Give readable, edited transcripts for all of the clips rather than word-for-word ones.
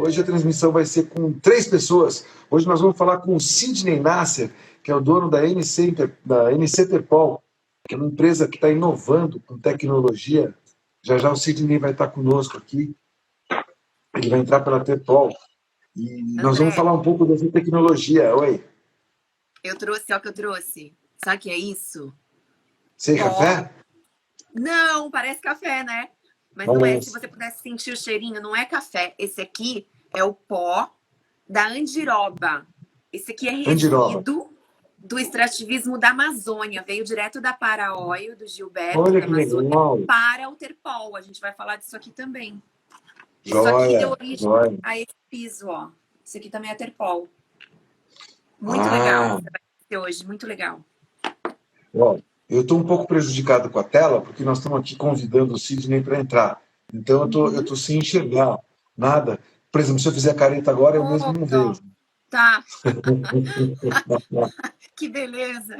hoje a transmissão vai ser com 3 pessoas. Hoje nós vamos falar com o Sidney Nasser, que é o dono da NC Terpol, que é uma empresa que está inovando com tecnologia. Já já o Sidney vai estar conosco aqui. Ele vai entrar pela Terpol. E nós vamos André, falar um pouco dessa tecnologia. Oi. eu trouxe, olha o que eu trouxe. Sabe o que é isso? Sem café? Não, parece café, né? Mas não é. Se Parece. você pudesse sentir o cheirinho, não é café. Esse aqui é o pó da andiroba. Esse aqui é Andiroba. resíduo do extrativismo da Amazônia. Veio direto da Para-Óleo, do Gilberto, Olha da que Amazônia, legal. para o Terpol. A gente vai falar disso aqui também. Isso aqui deu Joia, origem joia. a esse piso, ó. Isso aqui também é Terpol. Muito legal. Ah, Você vai conhecer hoje, muito legal. ó, eu estou um pouco prejudicado com a tela, porque nós estamos aqui convidando o Sidney para entrar. Então eu tô sem enxergar nada. Por exemplo, se eu fizer careta agora, eu mesmo Oh, não dó. vejo. Tá, que beleza.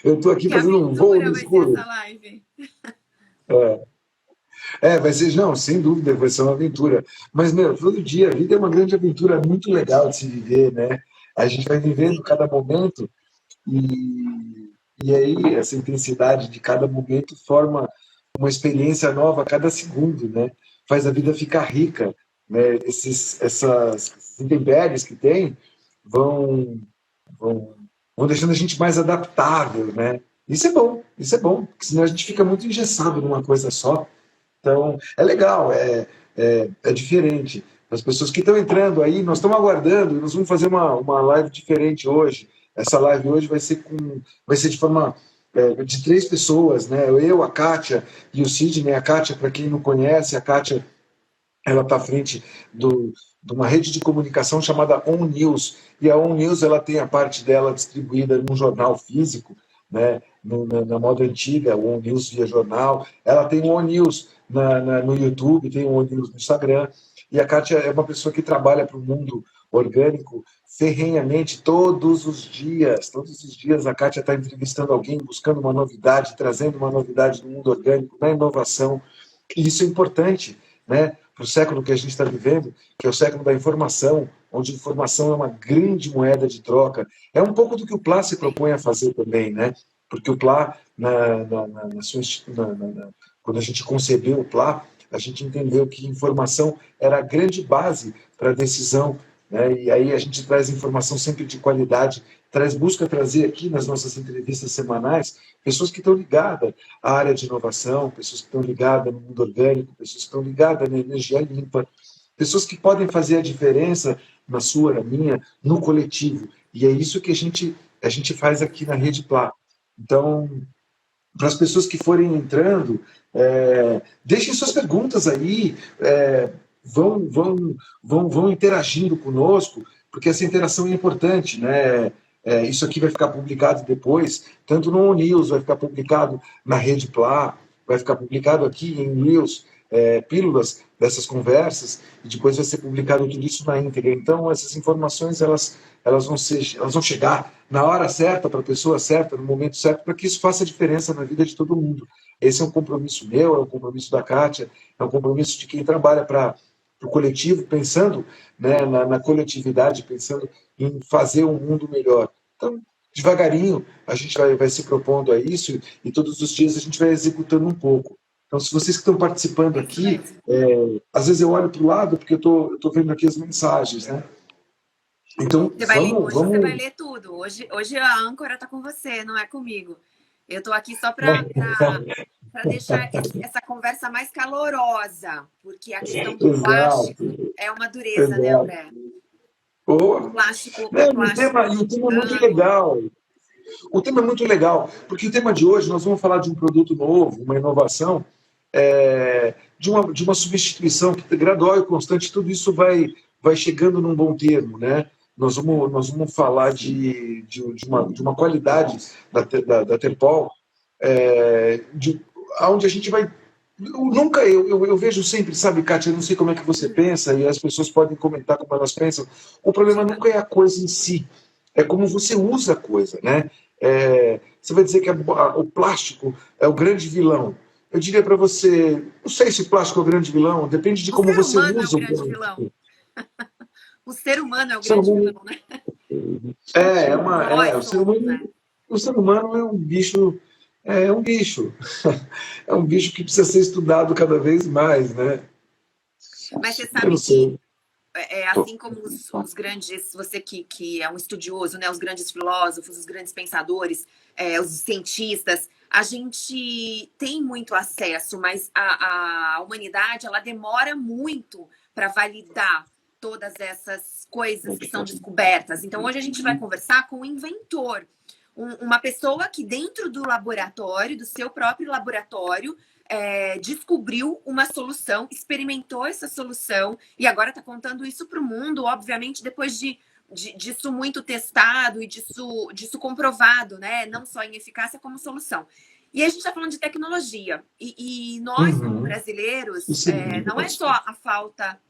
Eu estou aqui Que fazendo um voo no aventura vai ser escuro. essa live. Vai ser, não, sem dúvida, vai ser uma aventura. Mas, meu, todo dia, a vida é uma grande aventura muito legal de se viver, né? A gente vai vivendo cada momento e aí essa intensidade de cada momento forma uma experiência nova a cada segundo, né? Faz a vida ficar rica, né? Esses intempéries que tem vão, vão, vão deixando a gente mais adaptável, né? Isso é bom, porque senão a gente fica muito engessado numa coisa só. Então, é legal, é diferente. As pessoas que estão entrando aí, nós estamos aguardando, nós vamos fazer uma live diferente hoje. Essa live hoje vai ser de forma de 3 pessoas, né? Eu, a Kátia e o Sidney. A Kátia, para quem não conhece, a Kátia ela está à frente de uma rede de comunicação chamada On News. E a On News ela tem a parte dela distribuída num jornal físico, né? Na moda antiga, o On News via jornal. Ela tem o On News no YouTube, tem o On News no Instagram. E a Kátia é uma pessoa que trabalha para o mundo orgânico ferrenhamente todos os dias. Todos os dias a Kátia está entrevistando alguém, buscando uma novidade, trazendo uma novidade do mundo orgânico, na inovação. E isso é importante, né, para o século que a gente está vivendo, que é o século da informação, onde informação é uma grande moeda de troca. É um pouco do que o Plá se propõe a fazer também, né? Porque o Plá, quando a gente concebeu o Plá, a gente entendeu que informação era a grande base para a decisão, né? E aí a gente traz informação sempre de qualidade, busca trazer aqui nas nossas entrevistas semanais pessoas que estão ligadas à área de inovação, pessoas que estão ligadas no mundo orgânico, pessoas que estão ligadas na energia limpa, pessoas que podem fazer a diferença na sua, na minha, no coletivo. E é isso que a gente faz aqui na Rede Plá. Então, para as pessoas que forem entrando, deixem suas perguntas aí, vão interagindo conosco, porque essa interação é importante, né? Isso aqui vai ficar publicado depois, tanto no News, vai ficar publicado na Rede Plá, vai ficar publicado aqui em Reels, pílulas dessas conversas, e depois vai ser publicado tudo isso na íntegra. Então, essas informações, elas vão chegar na hora certa, para a pessoa certa, no momento certo, para que isso faça diferença na vida de todo mundo. Esse é um compromisso meu, é um compromisso da Kátia, é um compromisso de quem trabalha para o coletivo, pensando, né, na coletividade, pensando em fazer um mundo melhor. Então, devagarinho, a gente vai se propondo a isso e todos os dias a gente vai executando um pouco. Então, se vocês que estão participando É isso aqui, mesmo. às vezes eu olho para o lado porque eu tô vendo aqui as mensagens, né? Então, Você vai ler, hoje você vai vamos. ler tudo. Hoje a âncora está com você, não é comigo. Eu estou aqui só para deixar essa conversa mais calorosa, porque a questão do Exato, plástico é uma dureza, né, exato. André? O Boa. plástico, o Não, plástico e o tema é muito orgânico. legal. O tema é muito legal, porque o tema de hoje nós vamos falar de um produto novo, uma inovação, de uma substituição que gradual e constante, tudo isso vai chegando num bom termo, né? Nós vamos falar de uma qualidade da Terpol, onde a gente vai. Eu vejo sempre, sabe, Kátia, eu não sei como é que você pensa, e as pessoas podem comentar como elas pensam. O problema nunca é a coisa em si, é como você usa a coisa, né? Você vai dizer que o plástico é o grande vilão. eu diria para você, não sei se plástico é o grande vilão, depende de O como ser você humano é o usa o grande vilão. plástico. O ser humano é o O ser grande humano vilão, né? o Nós ser somos, humano, né? o ser humano é um bicho, é um bicho que precisa ser estudado cada vez mais, né? Mas você Eu não sabe que sei. assim como os grandes, você que é um estudioso, né, os grandes filósofos, os grandes pensadores, os cientistas, a gente tem muito acesso, mas a humanidade ela demora muito para validar todas essas coisas que são descobertas. Então, hoje a gente vai conversar com o inventor, uma pessoa que dentro do laboratório, do seu próprio laboratório, descobriu uma solução, experimentou essa solução e agora está contando isso para o mundo, obviamente, depois disso muito testado e disso comprovado, né? Não só em eficácia como solução. E a gente está falando de tecnologia. E nós, como Uhum. brasileiros, Isso é muito não é só importante. a falta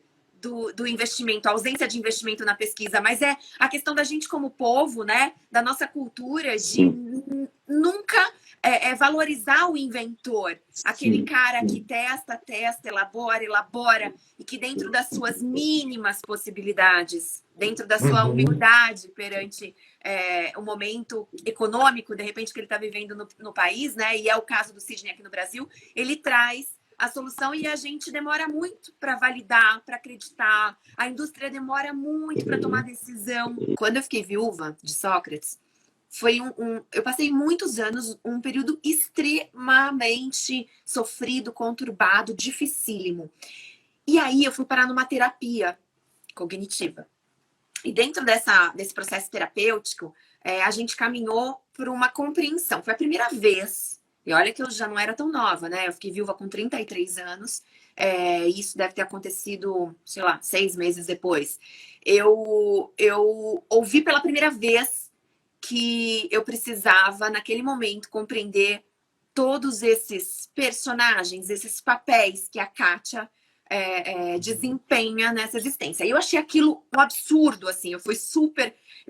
do investimento, a ausência de investimento na pesquisa, mas é a questão da gente como povo, né? Da nossa cultura de nunca valorizar o inventor, aquele cara que testa, elabora, e que dentro das suas mínimas possibilidades, dentro da sua Uhum. humildade perante o momento econômico, de repente, que ele está vivendo no país, né? E é o caso do Sidney aqui no Brasil, ele traz a solução e a gente demora muito para validar, para acreditar. A indústria demora muito para tomar decisão. Quando eu fiquei viúva de Sócrates, foi eu passei muitos anos, um período extremamente sofrido, conturbado, dificílimo. E aí eu fui parar numa terapia cognitiva. E dentro desse processo terapêutico, a gente caminhou por uma compreensão. Foi a primeira vez, e olha que eu já não era tão nova, né? Eu fiquei viúva com 33 anos, isso deve ter acontecido, sei lá, 6 meses depois. Eu ouvi pela primeira vez que eu precisava, naquele momento, compreender todos esses personagens, esses papéis que a Kátia desempenha nessa existência. E eu achei aquilo um absurdo, assim, eu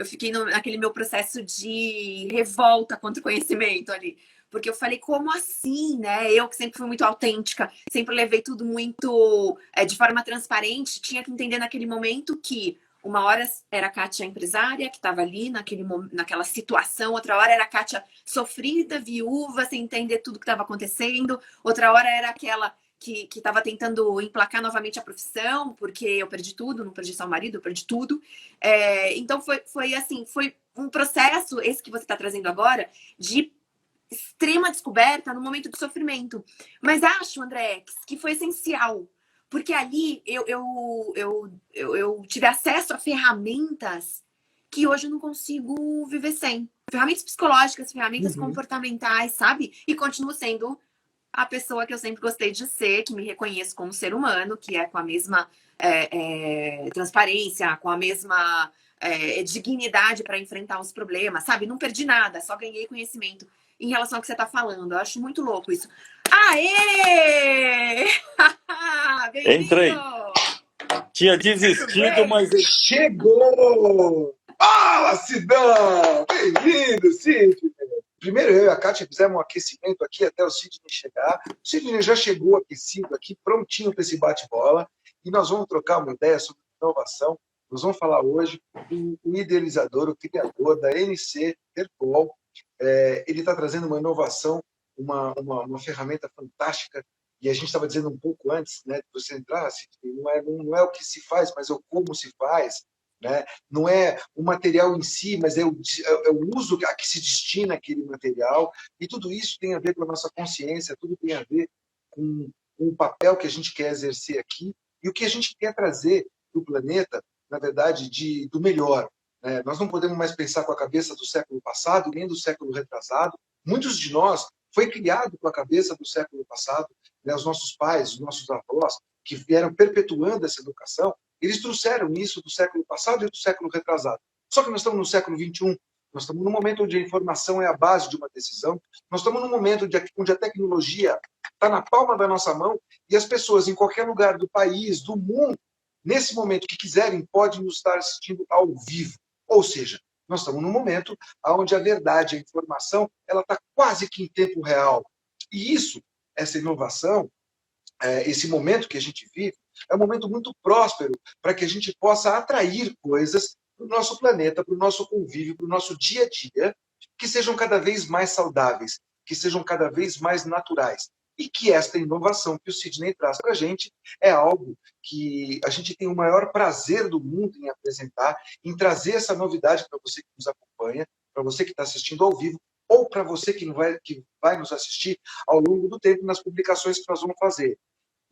fiquei naquele meu processo de revolta contra o conhecimento ali, porque eu falei, como assim, né? Eu que sempre fui muito autêntica, sempre levei tudo muito de forma transparente, tinha que entender naquele momento que uma hora era a Kátia empresária, que estava ali naquela situação, outra hora era a Kátia sofrida, viúva, sem entender tudo que estava acontecendo, outra hora era aquela que estava tentando emplacar novamente a profissão, porque eu perdi tudo, não perdi só o marido, eu perdi tudo. Então foi assim, foi um processo, esse que você está trazendo agora, de extrema descoberta no momento de sofrimento. Mas acho, André, que foi essencial, porque ali eu tive acesso a ferramentas que hoje eu não consigo viver sem. Ferramentas psicológicas, ferramentas Uhum. comportamentais, sabe? E continuo sendo a pessoa que eu sempre gostei de ser, que me reconheço como ser humano, que é com a mesma transparência, com a mesma dignidade para enfrentar os problemas, sabe? Não perdi nada, só ganhei conhecimento em relação ao que você está falando. Eu acho muito louco isso. Aê! Bem-vindo! Entrei. Tinha desistido, mas Chegou! Fala, Sidão! Bem-vindo, Sidney! Primeiro eu e a Kátia fizemos um aquecimento aqui até o Sidney chegar. O Sidney já chegou aquecido aqui, prontinho para esse bate-bola. E nós vamos trocar uma ideia sobre inovação. Nós vamos falar hoje com o idealizador, o criador da NC Interpol. Ele está trazendo uma inovação, uma ferramenta fantástica. E a gente estava dizendo um pouco antes, né, de você entrar, Sidney, não é o que se faz, mas é o como se faz. Né? Não é o material em si, mas é o uso a que se destina aquele material, e tudo isso tem a ver com a nossa consciência, tudo tem a ver com o papel que a gente quer exercer aqui e o que a gente quer trazer para o planeta, na verdade, do melhor. Né? Nós não podemos mais pensar com a cabeça do século passado, nem do século retrasado. Muitos de nós foi criado com a cabeça do século passado, né? Os nossos pais, os nossos avós, que vieram perpetuando essa educação, eles trouxeram isso do século passado e do século retrasado. Só que nós estamos no século XXI, nós estamos num momento onde a informação é a base de uma decisão, nós estamos num momento onde a tecnologia está na palma da nossa mão e as pessoas em qualquer lugar do país, do mundo, nesse momento que quiserem, podem nos estar assistindo ao vivo. Ou seja, nós estamos num momento onde a verdade, a informação, ela está quase que em tempo real. E isso essa inovação, esse momento que a gente vive, é um momento muito próspero para que a gente possa atrair coisas para o nosso planeta, para o nosso convívio, para o nosso dia a dia, que sejam cada vez mais saudáveis, que sejam cada vez mais naturais. E que esta inovação que o Sidney traz para a gente é algo que a gente tem o maior prazer do mundo em apresentar, em trazer essa novidade para você que nos acompanha, para você que está assistindo ao vivo, ou para você que vai nos assistir ao longo do tempo nas publicações que nós vamos fazer.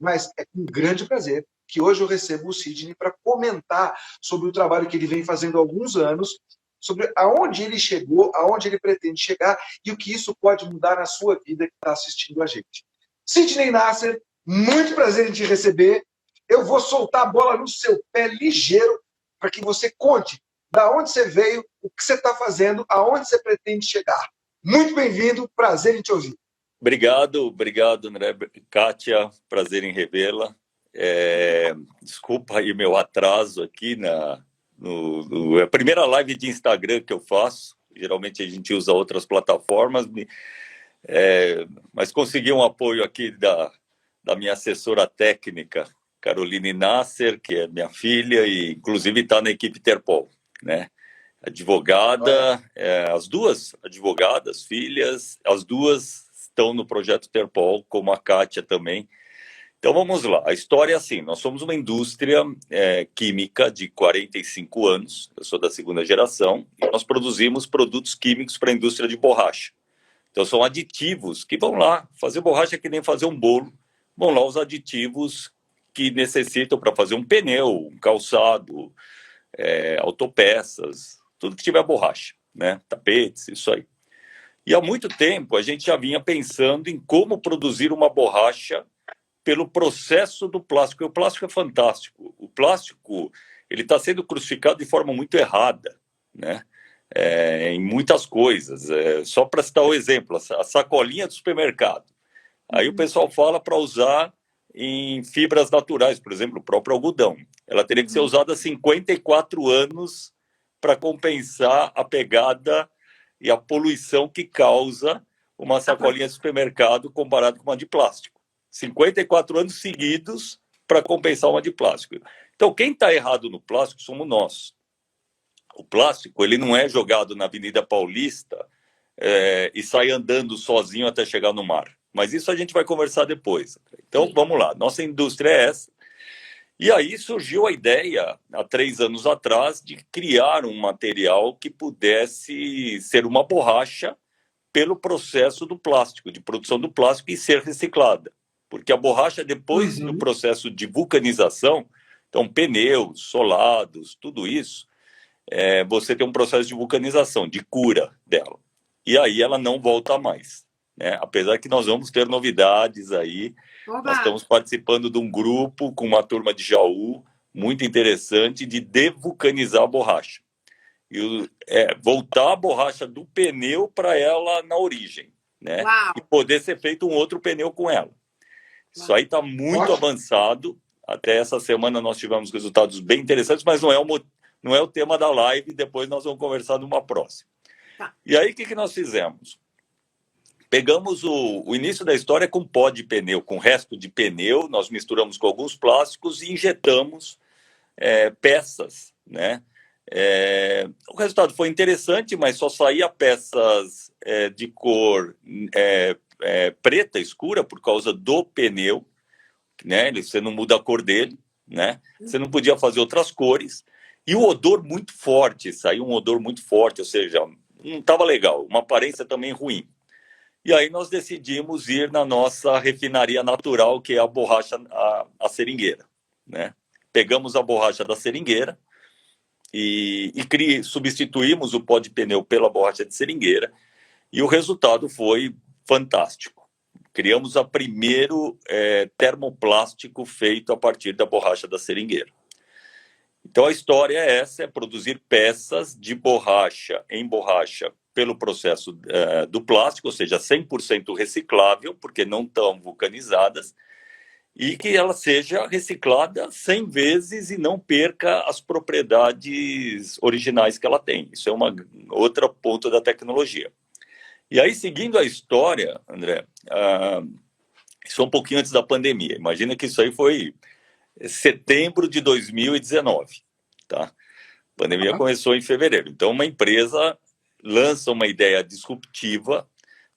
Mas é com grande prazer que hoje eu recebo o Sidney para comentar sobre o trabalho que ele vem fazendo há alguns anos, sobre aonde ele chegou, aonde ele pretende chegar e o que isso pode mudar na sua vida que está assistindo a gente. Sidney Nasser, muito prazer em te receber. Eu vou soltar a bola no seu pé ligeiro para que você conte da onde você veio, o que você está fazendo, aonde você pretende chegar. Muito bem-vindo, prazer em te ouvir. Obrigado, André. Kátia, prazer em revê-la. Desculpa aí meu atraso aqui a primeira live de Instagram que eu faço. Geralmente a gente usa outras plataformas, mas consegui um apoio aqui da minha assessora técnica, Caroline Nasser, que é minha filha e inclusive está na equipe Interpol, né? Advogada, as duas advogadas, filhas, as duas estão no projeto Interpol, como a Kátia também. Então vamos lá, a história é assim, nós somos uma indústria química de 45 anos, eu sou da segunda geração, e nós produzimos produtos químicos para a indústria de borracha. Então são aditivos que vão lá, fazer borracha é que nem fazer um bolo, vão lá os aditivos que necessitam para fazer um pneu, um calçado, autopeças, tudo que tiver borracha, né? Tapetes, isso aí. E há muito tempo a gente já vinha pensando em como produzir uma borracha pelo processo do plástico. E o plástico é fantástico. O plástico ele está sendo crucificado de forma muito errada, né? Em muitas coisas. Só para citar o exemplo, a sacolinha do supermercado. Aí o pessoal fala para usar em fibras naturais, por exemplo, o próprio algodão. Ela teria que ser usada há 54 anos para compensar a pegada e a poluição que causa uma sacolinha de supermercado comparado com uma de plástico. 54 anos seguidos para compensar uma de plástico. Então, quem está errado no plástico somos nós. O plástico ele não é jogado na Avenida Paulista e sai andando sozinho até chegar no mar. Mas isso a gente vai conversar depois. Então, vamos lá. Nossa indústria é essa. E aí surgiu a ideia, há 3 anos atrás, de criar um material que pudesse ser uma borracha pelo processo do plástico, de produção do plástico e ser reciclada. Porque a borracha, depois do processo de vulcanização, então pneus, solados, tudo isso, você tem um processo de vulcanização, de cura dela. E aí ela não volta mais, né? Apesar que nós vamos ter novidades aí. Oba! Nós estamos participando de um grupo com uma turma de Jaú, muito interessante, de devulcanizar a borracha. E, voltar a borracha do pneu para ela na origem, né? Uau! E poder ser feito um outro pneu com ela. Isso aí está muito avançado. Até essa semana nós tivemos resultados bem interessantes, mas não é o tema da live. Depois nós vamos conversar numa próxima. Tá. E aí, o que nós fizemos? Pegamos o início da história com pó de pneu, com resto de pneu, nós misturamos com alguns plásticos e injetamos peças, né? O resultado foi interessante, mas só saía peças de cor preta escura por causa do pneu, né? Você não muda a cor dele, né? Você não podia fazer outras cores. E o odor muito forte, saiu um odor muito forte, ou seja, não estava legal, uma aparência também ruim. E aí nós decidimos ir na nossa refinaria natural, que é a borracha, a seringueira, né? Pegamos a borracha da seringueira e substituímos o pó de pneu pela borracha de seringueira e o resultado foi fantástico. Criamos o primeiro termoplástico feito a partir da borracha da seringueira. Então a história é essa, é produzir peças de borracha em borracha pelo processo do plástico, ou seja, 100% reciclável, porque não estão vulcanizadas, e que ela seja reciclada 100 vezes e não perca as propriedades originais que ela tem. Isso é outro ponto da tecnologia. E aí, seguindo a história, André, Isso um pouquinho antes da pandemia. Imagina que isso aí foi setembro de 2019, tá? A pandemia começou em fevereiro. Então, uma empresa lança uma ideia disruptiva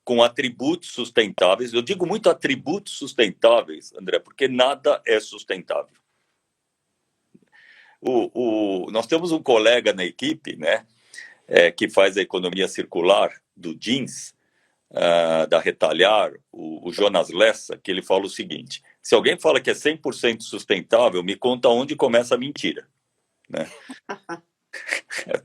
com atributos sustentáveis. Eu digo muito atributos sustentáveis, André, porque nada é sustentável. Nós temos um colega na equipe, né, que faz a economia circular do jeans, da Retalhar, o Jonas Lessa, que ele fala o seguinte: se alguém fala que é 100% sustentável, me conta onde começa a mentira, né?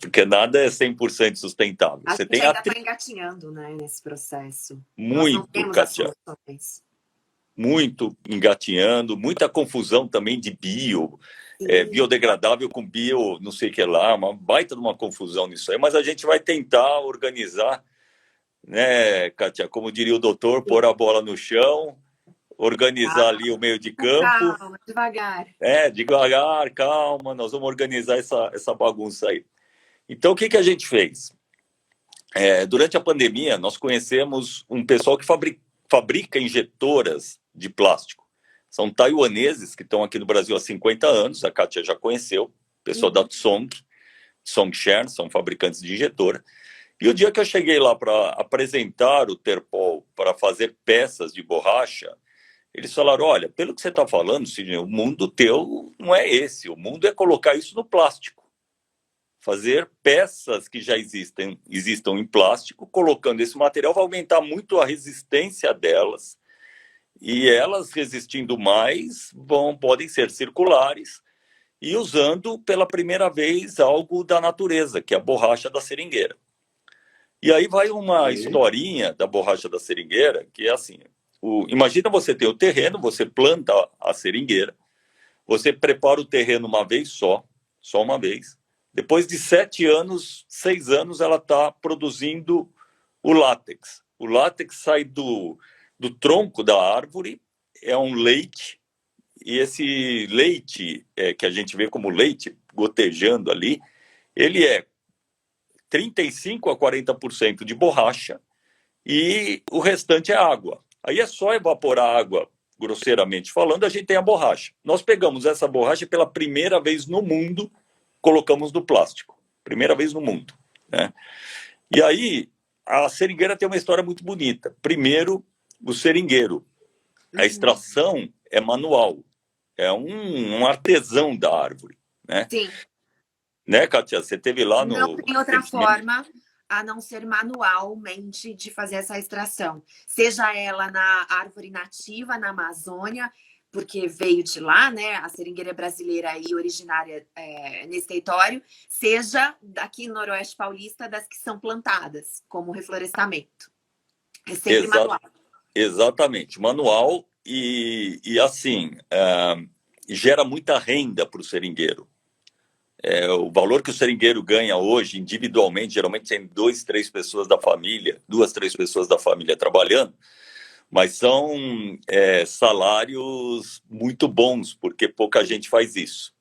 Porque nada é 100% sustentável. A Você gente tem ainda está engatinhando, né, nesse processo. Nós não muito, temos as Kátia, soluções. muito engatinhando, muita confusão também de biodegradável com bio, não sei o que lá, uma baita de uma confusão nisso aí, mas a gente vai tentar organizar, né, Kátia, como diria o doutor, pôr a bola no chão, organizar ali o meio de campo. Calma, devagar. Devagar, calma, nós vamos organizar essa bagunça aí. Então, o que a gente fez? Durante a pandemia, nós conhecemos um pessoal que fabrica injetoras de plástico. São taiwaneses que estão aqui no Brasil há 50 anos, a Kátia já conheceu, pessoal da Zhongsheng, são fabricantes de injetora. E o dia que eu cheguei lá para apresentar o Terpol, para fazer peças de borracha, eles falaram: olha, pelo que você está falando, Sidney, o mundo teu não é esse, o mundo é colocar isso no plástico. Fazer peças que já existam em plástico, colocando esse material, vai aumentar muito a resistência delas. E elas, resistindo mais, podem ser circulares e usando pela primeira vez algo da natureza, que é a borracha da seringueira. E aí vai uma historinha da borracha da seringueira, que é assim: imagina você ter o terreno, você planta a seringueira, você prepara o terreno uma vez só uma vez. Depois de 7 anos, 6 anos, ela está produzindo o látex. O látex sai do tronco da árvore, é um leite, e esse leite, que a gente vê como leite gotejando ali, ele é 35% a 40% de borracha e o restante é água. Aí é só evaporar a água, grosseiramente falando, a gente tem a borracha. Nós pegamos essa borracha pela primeira vez no mundo, colocamos no plástico. Primeira vez no mundo, né? E aí, a seringueira tem uma história muito bonita. Primeiro, o seringueiro. A extração é manual. É um artesão da árvore, né? Sim. Né, Kátia? Você teve lá no... Não tem outra forma a não ser manualmente de fazer essa extração. Seja ela na árvore nativa, na Amazônia, porque veio de lá, né? A seringueira brasileira e originária nesse território, seja daqui no Noroeste Paulista, das que são plantadas, como reflorestamento. É sempre manual. Exatamente, manual e assim, gera muita renda para o seringueiro. O valor que o seringueiro ganha hoje, individualmente, geralmente tem 2, 3 pessoas da família, 2, 3 pessoas da família trabalhando, mas são salários muito bons, porque pouca gente faz isso.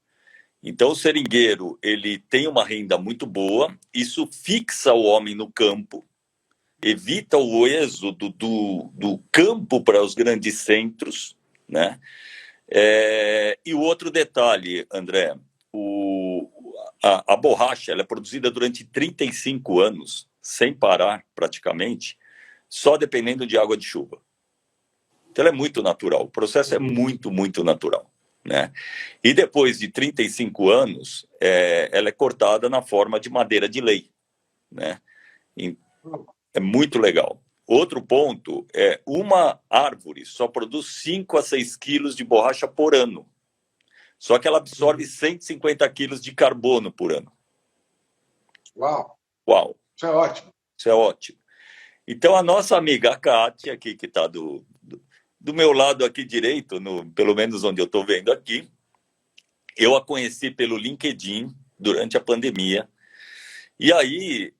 Então, o seringueiro, ele tem uma renda muito boa, isso fixa o homem no campo, evita o êxodo do campo para os grandes centros, né? E o outro detalhe, André, a borracha ela é produzida durante 35 anos, sem parar praticamente, só dependendo de água de chuva. Então, ela é muito natural, o processo é muito, muito natural, né? E depois de 35 anos, ela é cortada na forma de madeira de lei, né? É muito legal. Outro ponto é uma árvore só produz 5 a 6 quilos de borracha por ano. Só que ela absorve 150 quilos de carbono por ano. Uau! Uau! Isso é ótimo. Isso é ótimo. Então, a nossa amiga a Kátia, aqui, que está do meu lado aqui direito, pelo menos onde eu estou vendo aqui, eu a conheci pelo LinkedIn durante a pandemia. E aí,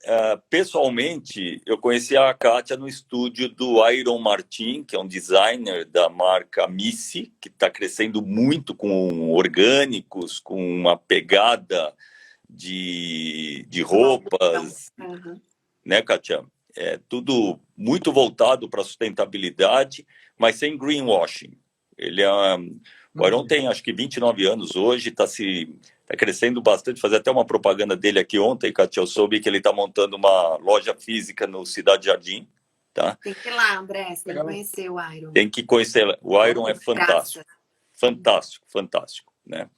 pessoalmente, eu conheci a Kátia no estúdio do Iron Martin, que é um designer da marca Missy, que está crescendo muito com orgânicos, com uma pegada de roupas, né, Kátia? Tudo muito voltado para a sustentabilidade, mas sem greenwashing. O Iron tem acho que 29 anos hoje, está crescendo bastante, fazer até uma propaganda dele aqui ontem, Kátia, eu soube que ele está montando uma loja física no Cidade Jardim. Tá? Tem que ir lá, André, você tem que conhecer o Iron. Tem que conhecer, o Iron é fantástico, fantástico, fantástico, né?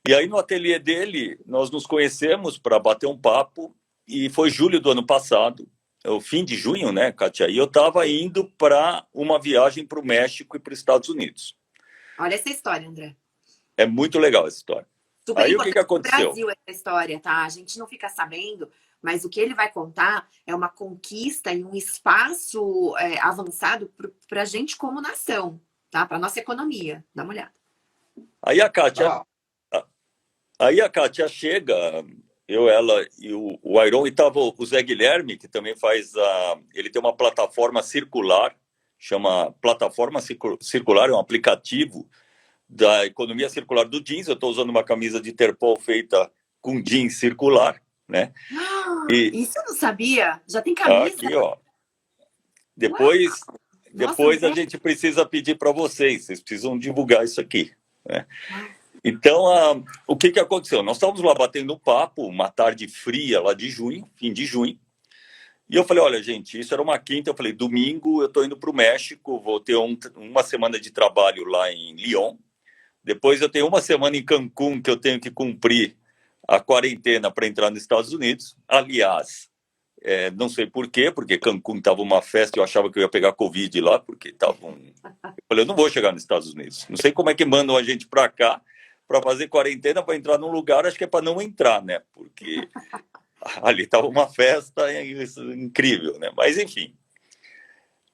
E aí no ateliê dele, nós nos conhecemos para bater um papo, e foi julho do ano passado, o fim de junho, né, Kátia? E eu estava indo para uma viagem para o México e para os Estados Unidos. Olha essa história, André. É muito legal essa história. Super aí o que aconteceu? No Brasil essa história, tá? A gente não fica sabendo, mas o que ele vai contar é uma conquista e um espaço avançado para a gente como nação, tá? Para nossa economia. Dá uma olhada. Aí a Kátia chega, eu, ela e o Iron, e estava o Zé Guilherme, que também faz ele tem uma plataforma circular, chama Plataforma Circular, é um aplicativo da economia circular do jeans. Eu estou usando uma camisa de terpol feita com jeans circular, né? Isso eu não sabia. Já tem camisa? Aqui, ó. Depois a gente precisa pedir para vocês precisam divulgar isso aqui, né? Então, o que aconteceu? Nós estávamos lá batendo um papo, uma tarde fria lá de junho, fim de junho, e eu falei, olha, gente, isso era uma quinta, eu falei, domingo eu estou indo para o México, vou ter uma semana de trabalho lá em Lyon, depois eu tenho uma semana em Cancún que eu tenho que cumprir a quarentena para entrar nos Estados Unidos. Aliás, não sei por quê, porque Cancún estava uma festa e eu achava que eu ia pegar Covid lá, porque estava eu falei, eu não vou chegar nos Estados Unidos. Não sei como é que mandam a gente para cá para fazer quarentena, para entrar num lugar, acho que é para não entrar, né? Porque ali estava uma festa incrível, né? Mas, enfim.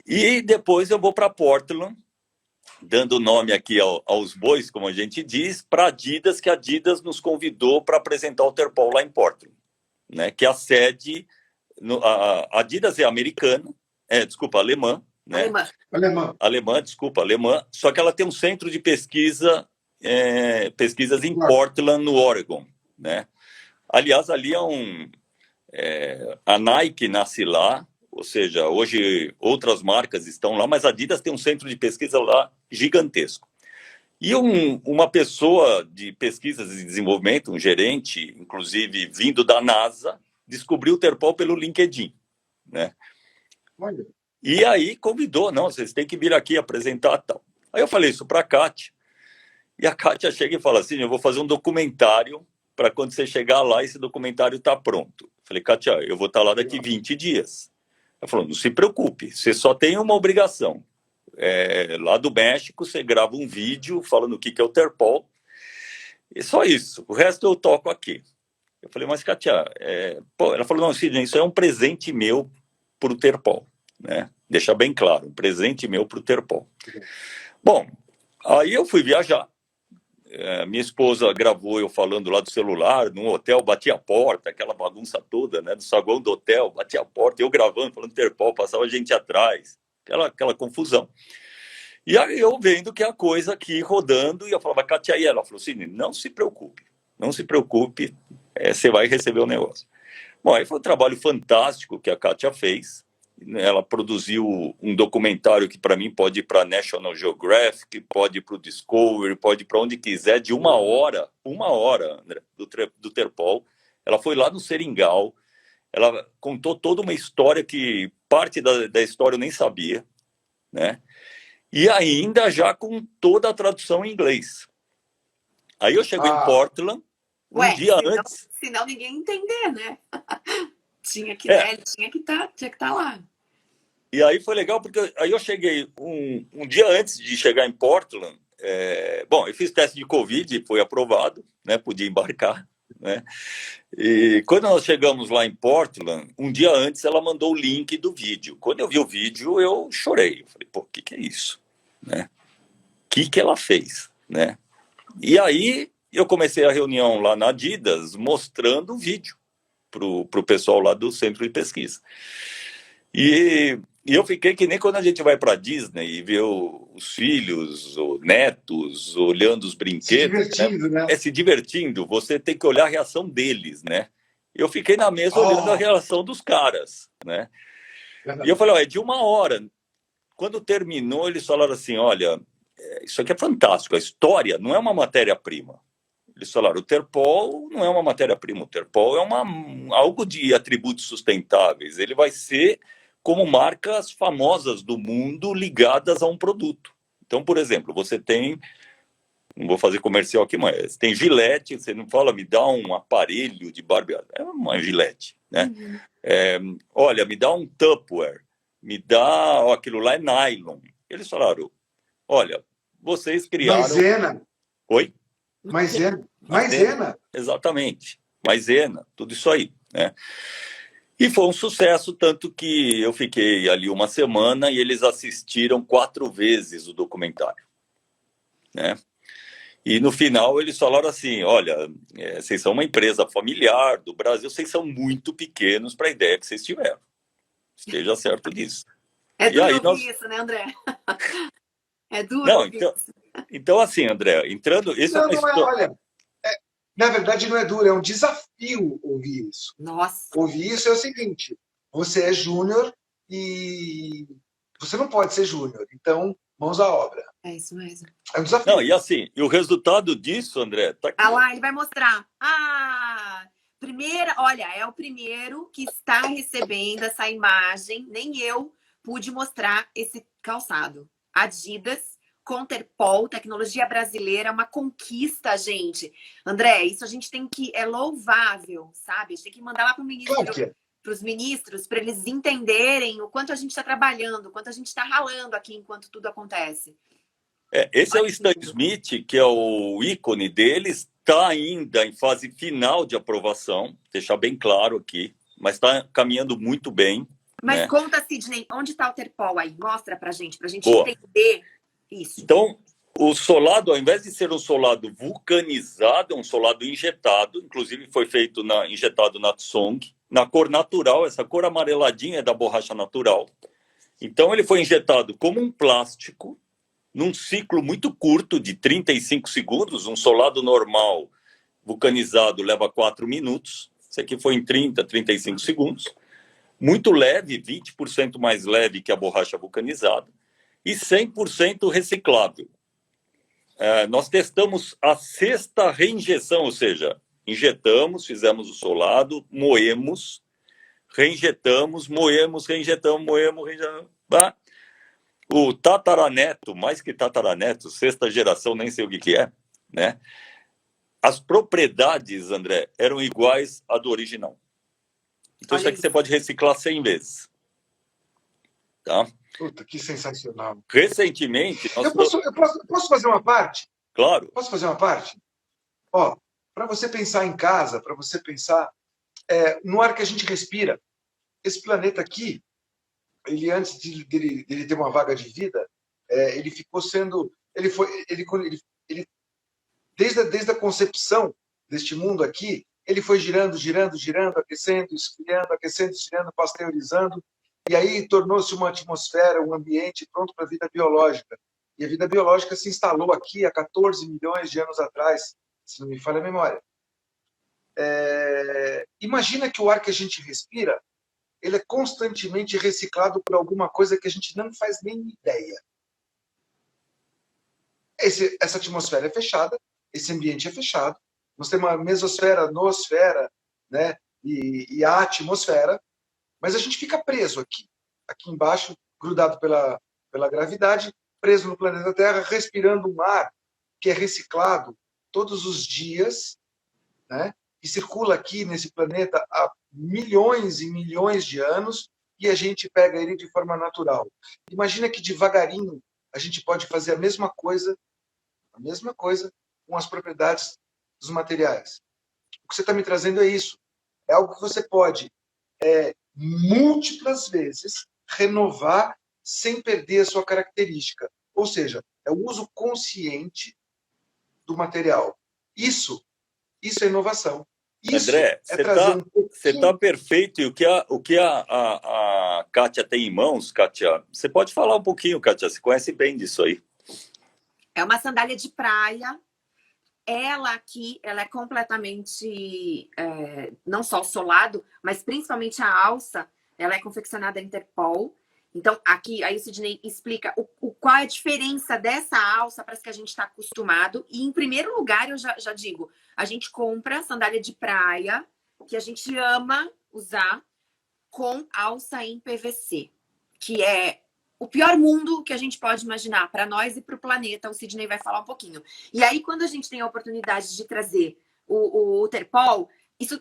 E depois eu vou para Portland, dando nome aqui aos bois, como a gente diz, para Adidas, que a Adidas nos convidou para apresentar o Terpol lá em Portland, né? Que a sede... A Adidas é americana, alemã, né? Alemã, só que ela tem um centro de pesquisas em Portland, no Oregon, né? Aliás, ali a Nike nasce lá, ou seja, hoje outras marcas estão lá, mas a Adidas tem um centro de pesquisa lá gigantesco. E uma pessoa de pesquisas e desenvolvimento, um gerente, inclusive vindo da NASA, descobriu o Terpol pelo LinkedIn, né? Olha. E aí convidou, não, vocês têm que vir aqui apresentar tal. Aí eu falei isso para a Kátia, e a Kátia chega e fala assim, eu vou fazer um documentário para quando você chegar lá, esse documentário está pronto. Eu falei, Kátia, eu vou estar lá daqui 20 dias. Ela falou, não se preocupe, você só tem uma obrigação. Lá do México, você grava um vídeo falando o que é o Terpol, e só isso, o resto eu toco aqui. Eu falei, mas Kátia, ela falou, não, Sidney, isso é um presente meu para o Terpol, né? Deixa bem claro, um presente meu para o Terpol. Bom, aí eu fui viajar, minha esposa gravou eu falando lá do celular, num hotel, batia a porta, aquela bagunça toda, né? No saguão do hotel, batia a porta, eu gravando, falando Terpol, passava gente atrás, aquela confusão. E aí eu vendo que a coisa aqui rodando, e eu falava, Kátia, e ela falou assim, não se preocupe, você vai receber o negócio. Bom, aí foi um trabalho fantástico que a Kátia fez. Ela produziu um documentário que para mim pode ir para National Geographic, pode ir para o Discovery, pode ir para onde quiser, de uma hora, André, do Terpol. Ela foi lá no Seringal, ela contou toda uma história que parte da história eu nem sabia, né? E ainda já com toda a tradução em inglês. Aí eu chego em Portland, dia antes. Senão ninguém ia entender, né? Tinha que estar lá. E aí foi legal, porque aí eu cheguei um dia antes de chegar em Portland. Bom, eu fiz teste de Covid, foi aprovado, né? Podia embarcar, né? E quando nós chegamos lá em Portland, um dia antes ela mandou o link do vídeo. Quando eu vi o vídeo, eu chorei. Eu falei, pô, o que é isso? Né? O que ela fez? Né? E aí eu comecei a reunião lá na Adidas, mostrando o vídeo para o pessoal lá do centro de pesquisa. E eu fiquei que nem quando a gente vai para a Disney e vê os filhos, os netos, olhando os brinquedos. Se divertindo, né? Se divertindo, você tem que olhar a reação deles, né? Eu fiquei na mesa olhando a reação dos caras, né? E eu falei, é de uma hora. quando terminou, eles falaram assim, olha, isso aqui é fantástico, a história não é uma matéria-prima. Eles falaram, o Terpol não é uma matéria-prima, o Terpol é algo de atributos sustentáveis, ele vai ser como marcas famosas do mundo ligadas a um produto. Então, por exemplo, você tem, não vou fazer comercial aqui, mas tem Gillette, você não fala, me dá um aparelho de barbear, é uma Gillette, né? Olha, me dá um Tupperware, me dá, aquilo lá é nylon. Eles falaram, olha, vocês criaram... Maisena. Oi? Maisena. Exatamente. Maisena, tudo isso aí, né? E foi um sucesso, tanto que eu fiquei ali uma semana e eles assistiram 4 vezes o documentário, né? E no final eles falaram assim, olha, vocês são uma empresa familiar do Brasil, vocês são muito pequenos para a ideia que vocês tiveram. Esteja certo disso. É duro aí ouvir isso, né, André? É duro Não, ouvir isso. então assim, André, entrando... Não, não é, olha, na verdade não é duro, é um desafio ouvir isso. Nossa. Ouvir isso é o seguinte, você é júnior e você não pode ser júnior, então mãos à obra. É isso mesmo. É um desafio. Não, e assim, e o resultado disso, André, tá aqui. Ah lá, ele vai mostrar. Olha, é o primeiro que está recebendo essa imagem. Nem eu pude mostrar esse calçado. Adidas com Terpol, tecnologia brasileira, uma conquista, gente. André, isso a gente tem que... É louvável, sabe? A gente tem que mandar lá para o ministro... Claro que é. Para os ministros, para eles entenderem o quanto a gente está trabalhando, o quanto a gente está ralando aqui enquanto tudo acontece. Esse é o Stan Smith, que é o ícone deles, está ainda em fase final de aprovação, deixar bem claro aqui, mas está caminhando muito bem. Mas né? Conta, Sidney, onde está o Terpol aí? Mostra para gente Boa. entender isso. Então, o solado, ao invés de ser um solado vulcanizado, é um solado injetado, inclusive foi feito injetado na Tsong, na cor natural, essa cor amareladinha é da borracha natural. Então, ele foi injetado como um plástico, num ciclo muito curto, de 35 segundos, um solado normal vulcanizado leva 4 minutos, esse aqui foi em 30, 35 segundos, muito leve, 20% mais leve que a borracha vulcanizada, e 100% reciclável. Nós testamos a 6ª reinjeção, ou seja, injetamos, fizemos o solado, moemos, reinjetamos, moemos, reinjetamos, moemos, reinjetamos. Tá? O tataraneto, mais que tataraneto, 6ª geração, nem sei o que é, né? As propriedades, André, eram iguais à do original. Então, isso aqui você pode reciclar 100 vezes. Tá? Puta, que sensacional. Recentemente... Eu posso fazer uma parte? Claro. Posso fazer uma parte? Ó, para você pensar em casa, para você pensar no ar que a gente respira, esse planeta aqui, ele antes dele ter uma vaga de vida, ele ficou sendo... Desde a concepção deste mundo aqui, ele foi girando, aquecendo, esfriando, pasteurizando, e aí tornou-se uma atmosfera, um ambiente pronto para a vida biológica. E a vida biológica se instalou aqui há 14 milhões de anos atrás, se não me falha a memória. Imagina que o ar que a gente respira, ele é constantemente reciclado por alguma coisa que a gente não faz nem ideia. Essa atmosfera é fechada, esse ambiente é fechado, nós temos a mesosfera, noosfera, né, e a atmosfera, mas a gente fica preso aqui embaixo, grudado pela gravidade, preso no planeta Terra, respirando um ar que é reciclado todos os dias, né, e circula aqui nesse planeta há milhões e milhões de anos, e a gente pega ele de forma natural. Imagina que devagarinho a gente pode fazer a mesma coisa com as propriedades dos materiais. O que você está me trazendo é isso. É algo que você pode, múltiplas vezes, renovar sem perder a sua característica. Ou seja, é o uso consciente do material. Isso é inovação. Isso André, você está perfeito. E o que a Kátia tem em mãos, Kátia, você pode falar um pouquinho, Kátia, você conhece bem disso aí. É uma sandália de praia. Ela aqui, ela é completamente, não só o solado, mas principalmente a alça, ela é confeccionada em Terpol. Então, aqui, aí o Sidney explica qual é a diferença dessa alça para as que a gente está acostumado. E, em primeiro lugar, eu já digo, a gente compra sandália de praia, que a gente ama usar, com alça em PVC, que é o pior mundo que a gente pode imaginar para nós e para o planeta. O Sidney vai falar um pouquinho. E aí, quando a gente tem a oportunidade de trazer o Terpol,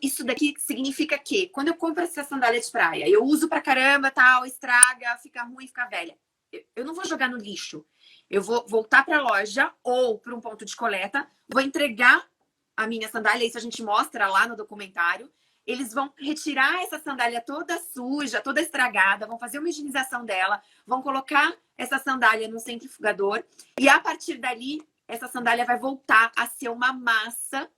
isso daqui significa que quando eu compro essa sandália de praia, eu uso pra caramba, tal, estraga, fica ruim, fica velha. Eu não vou jogar no lixo. Eu vou voltar para a loja ou para um ponto de coleta, vou entregar a minha sandália, isso a gente mostra lá no documentário. Eles vão retirar essa sandália toda suja, toda estragada, vão fazer uma higienização dela, vão colocar essa sandália no centrifugador e a partir dali, essa sandália vai voltar a ser uma massa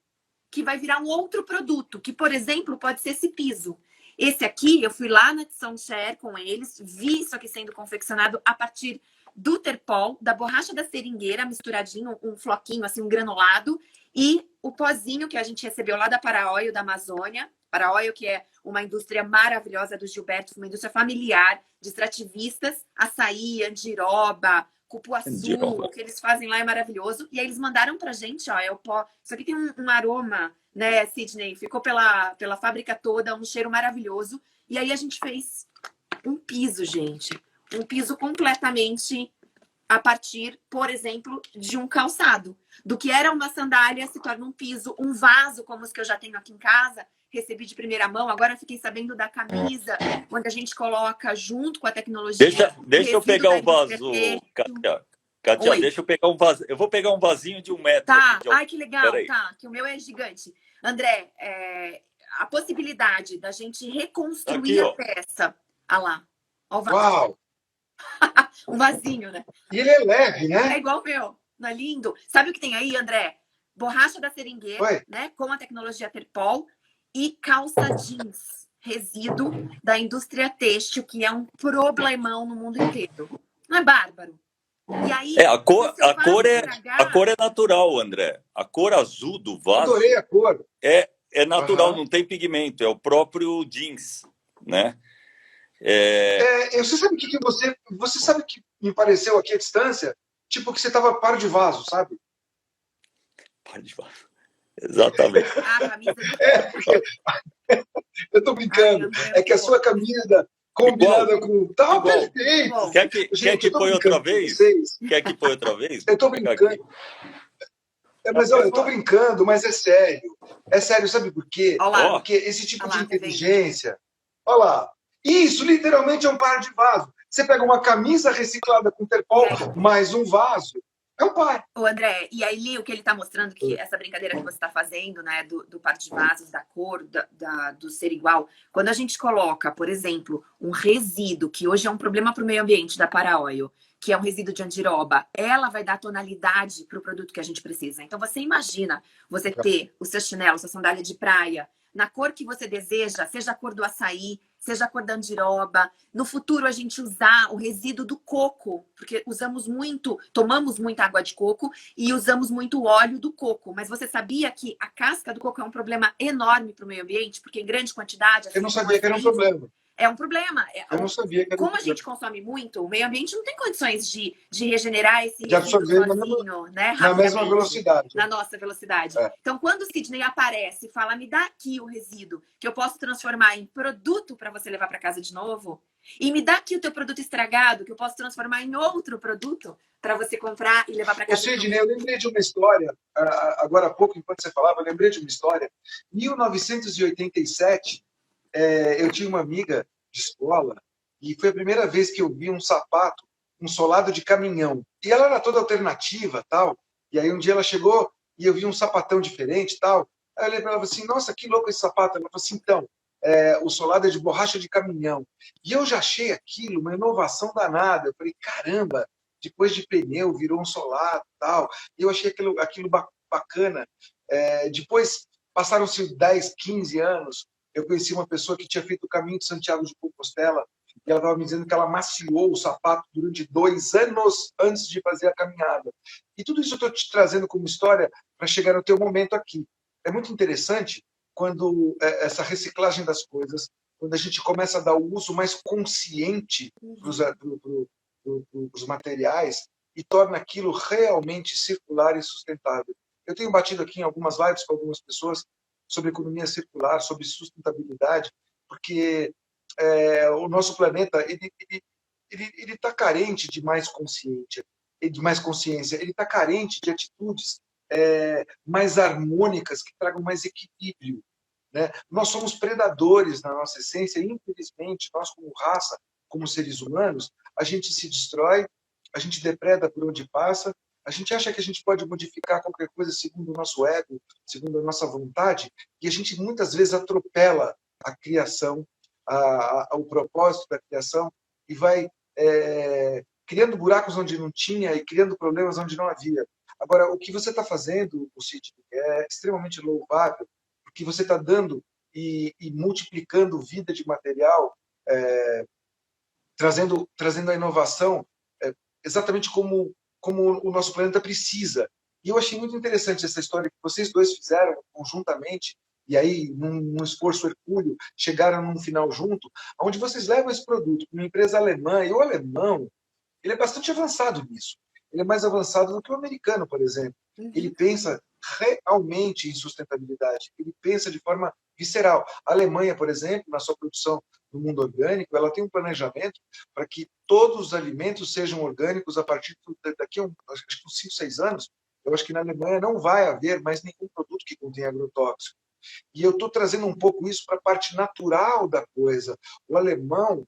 que vai virar um outro produto, que, por exemplo, pode ser esse piso. Esse aqui, eu fui lá na Soundshare com eles, vi isso aqui sendo confeccionado a partir do Terpol, da borracha da seringueira, misturadinho, um floquinho, assim, um granulado, e o pozinho que a gente recebeu lá da Paraoil, da Amazônia. Paraoil, que é uma indústria maravilhosa do Gilberto, uma indústria familiar de extrativistas, açaí, andiroba, cupuaçu, o que eles fazem lá é maravilhoso. E aí eles mandaram pra gente, ó, é o pó. Isso aqui tem um aroma, né, Sidney? Ficou pela fábrica toda, um cheiro maravilhoso. E aí a gente fez um piso, gente. Um piso completamente a partir, por exemplo, de um calçado. Do que era uma sandália se torna um piso, um vaso, como os que eu já tenho aqui em casa. Recebi de primeira mão, agora fiquei sabendo da camisa, onde a gente coloca junto com a tecnologia. Deixa eu pegar o vaso, Kátia. Kátia, deixa eu pegar um vaso. Eu vou pegar um vasinho de 1 metro. Tá, ai que legal, tá, que o meu é gigante. André, a possibilidade da gente reconstruir aqui, a peça. Ah lá, ó o vaso. Uau! Um vasinho, né? E ele é leve, né? É igual o meu, não é lindo? Sabe o que tem aí, André? Borracha da seringueira, né? Com a tecnologia Terpol. E calça jeans, resíduo da indústria têxtil, que é um problemão no mundo inteiro. Não é bárbaro? E aí, a cor é natural, André. A cor azul do vaso. Adorei a cor. É natural, não tem pigmento, é o próprio jeans, né? Você sabe o que você sabe que me pareceu aqui à distância? Tipo que você estava par de vaso, sabe? Par de vaso. Exatamente. Porque eu tô brincando. É que a sua camisa combinada com. Tá perfeito. Quer que põe outra vez? Quer que põe outra vez? Eu tô brincando. Mas olha, eu tô brincando, mas é sério. É sério, sabe por quê? Porque esse tipo de inteligência. Olha lá. Isso literalmente é um par de vaso. Você pega uma camisa reciclada com Terpol, mais um vaso. É um par. Ô, André, e aí o que ele está mostrando, que essa brincadeira que você está fazendo, né, do par de vasos, da cor, do ser igual, quando a gente coloca, por exemplo, um resíduo, que hoje é um problema para o meio ambiente da Paraoil, que é um resíduo de andiroba, ela vai dar tonalidade para o produto que a gente precisa. Então, você imagina você ter o seu chinelo, sua sandália de praia, na cor que você deseja, seja a cor do açaí, seja a cor da andiroba. No futuro, a gente usar o resíduo do coco, porque tomamos muita água de coco e usamos muito óleo do coco. Mas você sabia que a casca do coco é um problema enorme para o meio ambiente? Porque em grande quantidade... Eu não sabia que era um problema. É um problema. Eu não sabia que era um problema. Como a gente consome muito, o meio ambiente não tem condições de regenerar esse de absorver sozinho, na mesma velocidade. Na nossa velocidade. Então, quando o Sidney aparece e fala, me dá aqui o resíduo, que eu posso transformar em produto para você levar para casa de novo, e me dá aqui o teu produto estragado, que eu posso transformar em outro produto para você comprar e levar para casa de novo. Sidney, eu lembrei de uma história, agora há pouco, enquanto você falava, eu lembrei de uma história. Em 1987, eu tinha uma amiga de escola e foi a primeira vez que eu vi um sapato, um solado de caminhão. E ela era toda alternativa, tal. E aí um dia ela chegou e eu vi um sapatão diferente, tal. Aí eu olhei para ela e falei assim, nossa, que louco esse sapato. Ela falou assim, então, o solado é de borracha de caminhão. E eu já achei aquilo uma inovação danada. Eu falei, caramba, depois de pneu virou um solado, tal. E eu achei aquilo bacana. Depois, passaram-se 10, 15 anos, eu conheci uma pessoa que tinha feito o caminho de Santiago de Compostela e ela estava me dizendo que ela maciou o sapato durante 2 anos antes de fazer a caminhada. E tudo isso eu estou te trazendo como história para chegar no teu momento aqui. É muito interessante quando essa reciclagem das coisas, quando a gente começa a dar o uso mais consciente para os materiais e torna aquilo realmente circular e sustentável. Eu tenho batido aqui em algumas lives com algumas pessoas sobre economia circular, sobre sustentabilidade, porque o nosso planeta ele está carente de mais consciência, ele está carente de atitudes mais harmônicas que tragam mais equilíbrio, né? Nós somos predadores na nossa essência, e infelizmente nós como raça, como seres humanos, a gente se destrói, a gente depreda por onde passa, a gente acha que a gente pode modificar qualquer coisa segundo o nosso ego, segundo a nossa vontade, e a gente muitas vezes atropela a criação, o propósito da criação, e vai criando buracos onde não tinha e criando problemas onde não havia. Agora, o que você está fazendo, o Sidney, é extremamente louvável, porque você está dando e multiplicando vida de material, trazendo a inovação exatamente como o nosso planeta precisa. E eu achei muito interessante essa história que vocês dois fizeram conjuntamente, e aí, num esforço hercúleo, chegaram num final junto, onde vocês levam esse produto para uma empresa alemã, e o alemão, ele é bastante avançado nisso. Ele é mais avançado do que o americano, por exemplo. Ele pensa realmente em sustentabilidade. Ele pensa de forma visceral. A Alemanha, por exemplo, na sua produção no mundo orgânico, ela tem um planejamento para que todos os alimentos sejam orgânicos a partir daqui a acho que uns 5, 6 anos. Eu acho que na Alemanha não vai haver mais nenhum produto que contém agrotóxico. E eu estou trazendo um pouco isso para a parte natural da coisa. O alemão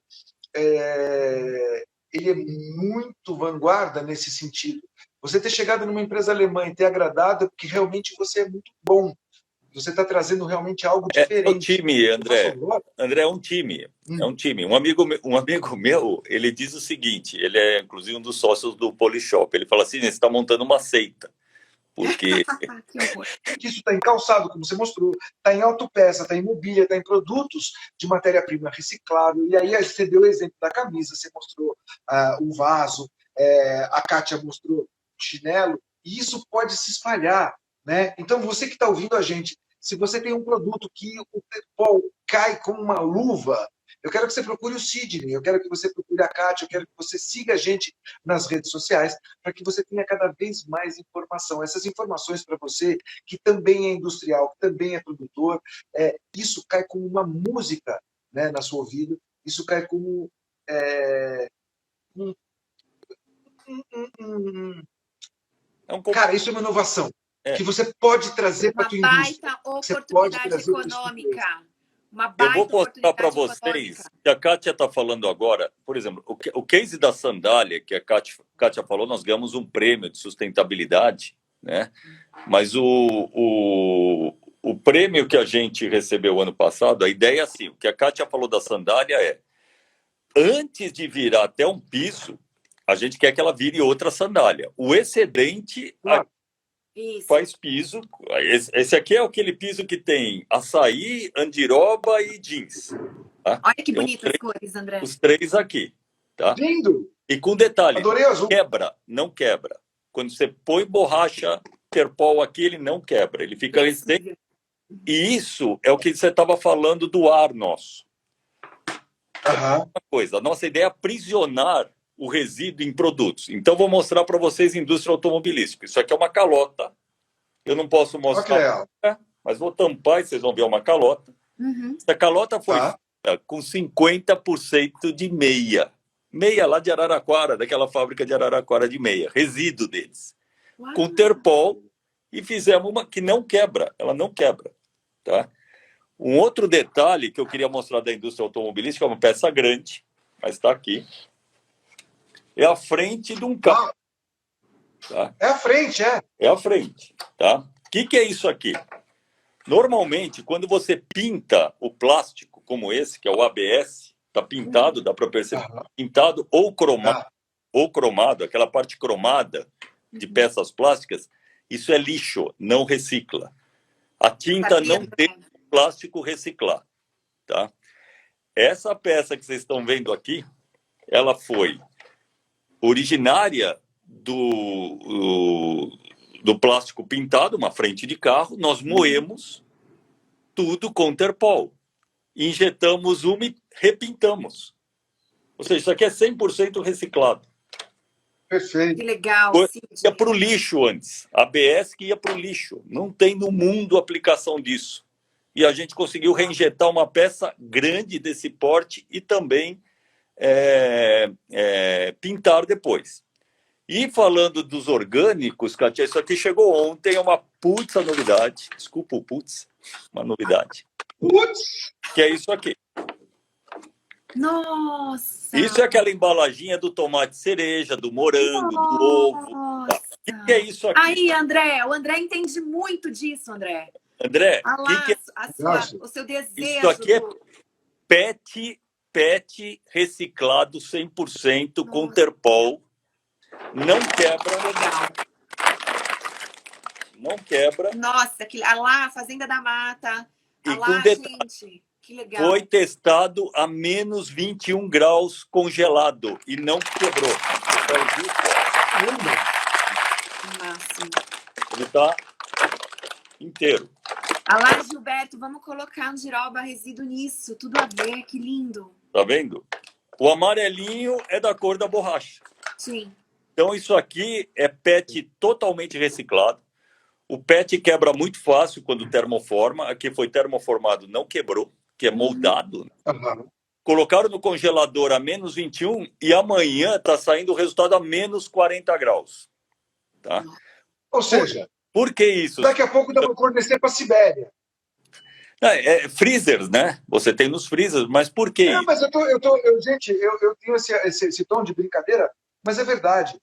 ele é muito vanguarda nesse sentido. Você ter chegado numa empresa alemã e ter agradado é porque realmente você é muito bom. Você está trazendo realmente algo diferente. É um time, André. André, é um time. É um time. Um amigo meu, ele diz o seguinte, ele é inclusive um dos sócios do Polishop. Ele fala assim, você está montando uma seita. Porque isso está em calçado, como você mostrou, está em autopeça, está em mobília, está em produtos de matéria-prima reciclável. E aí você deu o exemplo da camisa, você mostrou o vaso, a Kátia mostrou o chinelo, e isso pode se espalhar, né? Então, você que está ouvindo a gente, se você tem um produto que o Terpol cai como uma luva, eu quero que você procure o Sidney, eu quero que você procure a Kátia, eu quero que você siga a gente nas redes sociais, para que você tenha cada vez mais informação. Essas informações para você, que também é industrial, que também é produtor, isso cai como uma música, né, na sua vida, isso cai como cara, isso é uma inovação que você pode trazer para a tua indústria. Uma baita oportunidade econômica. Eu vou mostrar para vocês que a Kátia está falando agora, por exemplo, o case da sandália que a Kátia falou, nós ganhamos um prêmio de sustentabilidade, né? Mas o prêmio que a gente recebeu ano passado, a ideia é assim, o que a Kátia falou da sandália é, antes de virar até um piso, a gente quer que ela vire outra sandália. O excedente faz piso. Esse aqui é aquele piso que tem açaí, andiroba e jeans. Tá? Olha que bonitas as cores, André. Os 3 aqui. Tá? Lindo! E com detalhe, adorei azul. Não quebra. Quando você põe borracha Terpol aqui, ele não quebra. Ele fica resistente. E isso é o que você estava falando do ar nosso. Uma coisa, a nossa ideia é aprisionar o resíduo em produtos. Então, vou mostrar para vocês indústria automobilística. Isso aqui é uma calota. Eu não posso mostrar, mas vou tampar e vocês vão ver uma calota. Essa calota foi feita com 50% de meia. Meia lá de Araraquara, daquela fábrica de Araraquara de meia. Resíduo deles. Uau. Com Terpol. E fizemos uma que não quebra. Ela não quebra. Tá? Um outro detalhe que eu queria mostrar da indústria automobilística, é uma peça grande, mas está aqui. É a frente de um carro. Tá? É a frente, É a frente. Tá? O que é isso aqui? Normalmente, quando você pinta o plástico, como esse, que é o ABS, está pintado, dá para perceber, pintado ou cromado, aquela parte cromada de peças plásticas, isso é lixo, não recicla. A tinta não deixa o plástico reciclar. Tá? Essa peça que vocês estão vendo aqui, ela foi originária do plástico pintado, uma frente de carro, nós moemos tudo com Terpol. injetamos uma e repintamos. Ou seja, isso aqui é 100% reciclado. Perfeito. Que legal, Ia para o lixo antes. A ABS que ia para o lixo. Não tem no mundo aplicação disso. E a gente conseguiu reinjetar uma peça grande desse porte e também pintar depois. E falando dos orgânicos, Kátia, isso aqui chegou ontem, é uma putz novidade. Desculpa o putz, uma novidade. Putz! Que é isso aqui. Nossa! Isso é aquela embalaginha do tomate cereja, do morango, do ovo. Tá? O que é isso aqui? Aí, André, o André entende muito disso, André. André, o que é? o seu desejo. Isso aqui é PET reciclado 100% com Terpol. Não quebra. Legal. Não quebra. Nossa, a Fazenda da Mata. E lá, com detalhe, gente, que legal. foi testado a menos 21 graus congelado e não quebrou. Máximo. Ele está inteiro. Alá, Gilberto, vamos colocar um Giroba resíduo nisso. Tudo a ver, que lindo. Tá vendo? O amarelinho é da cor da borracha. Sim. Então, isso aqui é PET totalmente reciclado. O PET quebra muito fácil quando termoforma. Aqui foi termoformado, não quebrou, que é moldado. Uhum. Colocaram no congelador a menos 21 e amanhã está saindo o resultado a menos 40 graus. Tá? Ou seja, por que isso? Daqui a pouco dá para fornecer para a Sibéria. Freezers, né? Você tem nos freezers, mas por que isso? Mas gente, eu tenho esse tom de brincadeira, mas é verdade.